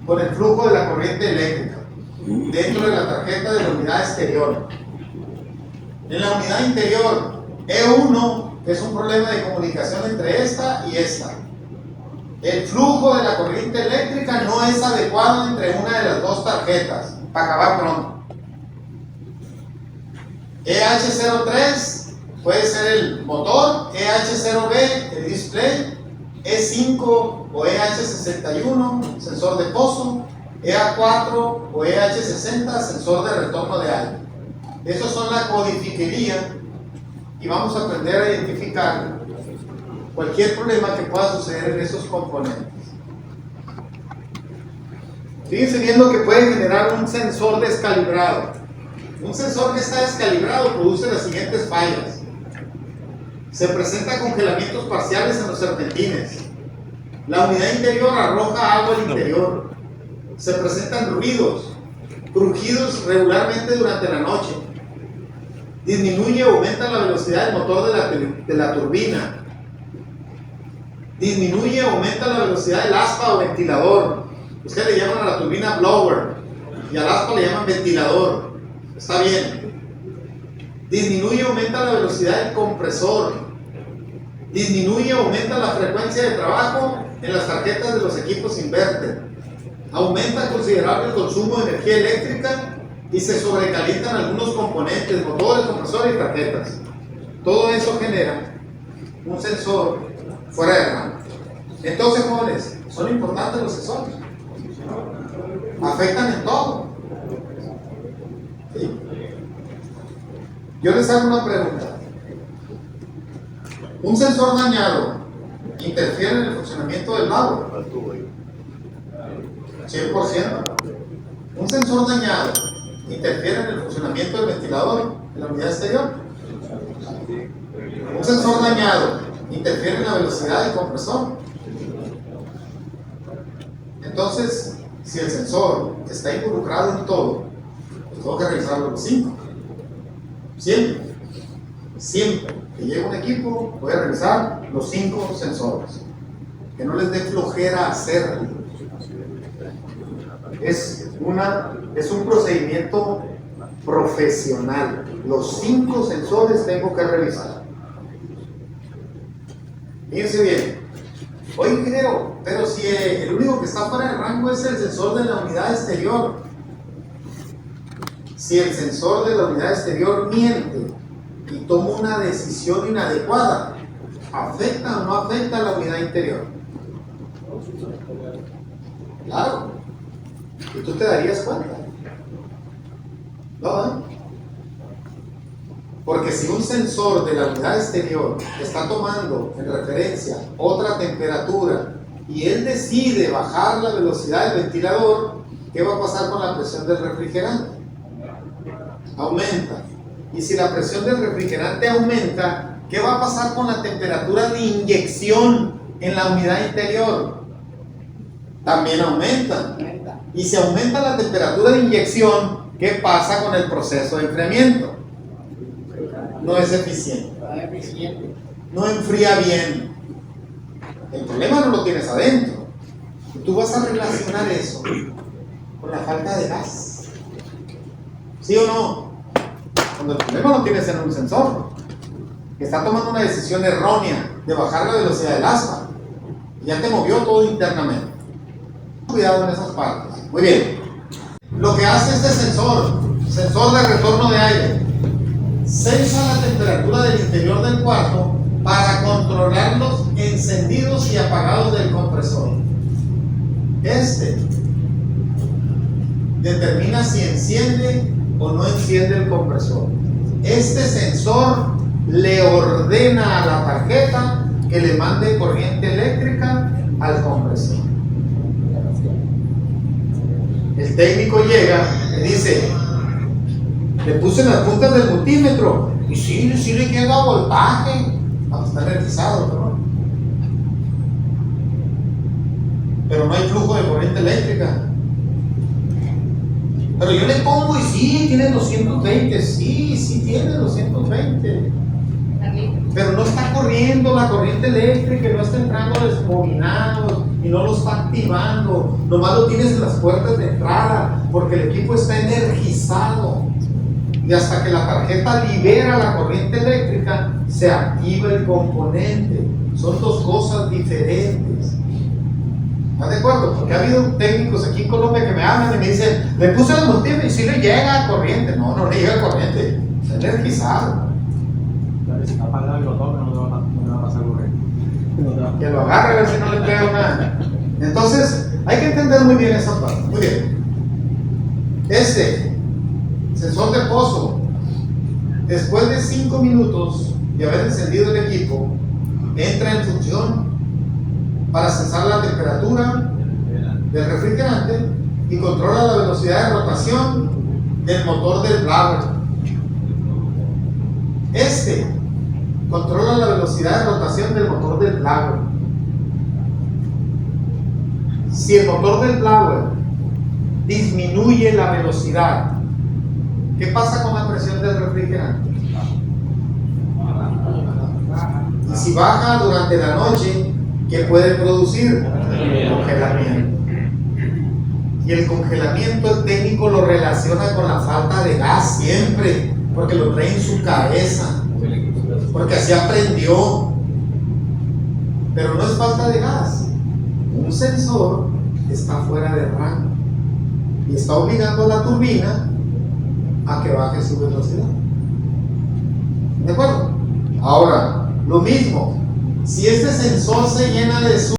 con el flujo de la corriente eléctrica dentro de la tarjeta de la unidad exterior. En la unidad interior, E1, que es un problema de comunicación entre esta y esta. El flujo de la corriente eléctrica no es adecuado entre una de las dos tarjetas, para acabar pronto. EH03 puede ser el motor, EH0B el display, E5 o EH61 sensor de pozo, EA4 o EH60 sensor de retorno de aire. Esos son la codifiquería y vamos a aprender a identificar cualquier problema que pueda suceder en esos componentes. Fíjense bien lo que puede generar un sensor descalibrado. Un sensor que está descalibrado produce las siguientes fallas. Se presenta congelamientos parciales en los serpentines. La unidad interior arroja agua al interior. Se presentan ruidos, crujidos regularmente durante la noche. Disminuye o aumenta la velocidad del motor de la turbina. Disminuye o aumenta la velocidad del aspa o ventilador. Ustedes le llaman a la turbina blower y al aspa le llaman ventilador. Está bien. Disminuye o aumenta la velocidad del compresor. Disminuye o aumenta la frecuencia de trabajo en las tarjetas de los equipos inverter. Aumenta considerable el consumo de energía eléctrica y se sobrecalientan algunos componentes, motores, compresores y tarjetas. Todo eso genera un sensor fuera de rango. Entonces, jóvenes, son importantes los sensores. Afectan en todo. ¿Sí? Yo les hago una pregunta. ¿Un sensor dañado interfiere en el funcionamiento del lago? 100%. ¿Un sensor dañado interfiere en el funcionamiento del ventilador en la unidad exterior? ¿Un sensor dañado interfiere en la velocidad del compresor? Entonces, si el sensor está involucrado en todo, pues tengo que revisarlo los 5. Siempre. Siempre que llegue un equipo, voy a revisar los 5 sensores. Que no les dé flojera hacerlo. Es un procedimiento profesional. Los 5 sensores tengo que revisar. Fíjense bien. Oye, ingeniero, pero si el único que está fuera de rango es el sensor de la unidad exterior. Si el sensor de la unidad exterior miente y toma una decisión inadecuada, ¿afecta o no afecta a la unidad interior? Claro. Y tú te darías cuenta. ¿No? Porque si un sensor de la unidad exterior está tomando en referencia otra temperatura y él decide bajar la velocidad del ventilador, ¿qué va a pasar con la presión del refrigerante? Aumenta. Y si la presión del refrigerante aumenta, ¿qué va a pasar con la temperatura de inyección en la unidad interior? También aumenta. Y si aumenta la temperatura de inyección, ¿qué pasa con el proceso de enfriamiento? No es eficiente. No enfría bien. El problema no lo tienes adentro. Tú vas a relacionar eso con la falta de gas. ¿Sí o no? Cuando el problema lo tienes en un sensor que está tomando una decisión errónea de bajar la velocidad del aspa, ya te movió todo internamente. Cuidado en esas partes. Muy bien. Lo que hace este sensor de retorno de aire, sensa la temperatura del interior del cuarto para controlar los encendidos y apagados del compresor. Este determina si enciende o no enciende el compresor. Este sensor le ordena a la tarjeta que le mande corriente eléctrica al compresor. El técnico llega y dice: le puse las puntas del multímetro y sí le llega voltaje. Vamos, está energizado, ¿no? Pero no hay flujo de corriente eléctrica. Pero yo le pongo y sí, tiene 220, sí tiene 220. Pero no está corriendo la corriente eléctrica, no está entrando desbobinados, y no lo está activando, nomás lo tienes en las puertas de entrada, porque el equipo está energizado. Y hasta que la tarjeta libera la corriente eléctrica, se activa el componente. Son dos cosas diferentes. ¿Estás de acuerdo? Porque ha habido técnicos aquí en Colombia que me hablan y me dicen, le puse el multímetro y si le llega corriente. No, no le llega corriente, está energizado. Si está apagado el botón, no te va a pasar corriente. Que lo agarre a ver si no le pega nada. Entonces, hay que entender muy bien esa parte. Muy bien. Este sensor de pozo, después de 5 minutos de haber encendido el equipo, entra en función para censar la temperatura del refrigerante y controla la velocidad de rotación del motor del blower. Este controla la velocidad de rotación del motor del blower. Si el motor del blower disminuye la velocidad, ¿qué pasa con la presión del refrigerante? Y si baja durante la noche, ¿qué puede producir? Congelamiento. Y el congelamiento, el técnico lo relaciona con la falta de gas siempre, porque lo trae en su cabeza, porque así aprendió. Pero no es falta de gas. Un sensor está fuera de rango y está obligando a la turbina a que baje su velocidad. ¿De acuerdo? Ahora, lo mismo, si este sensor se llena de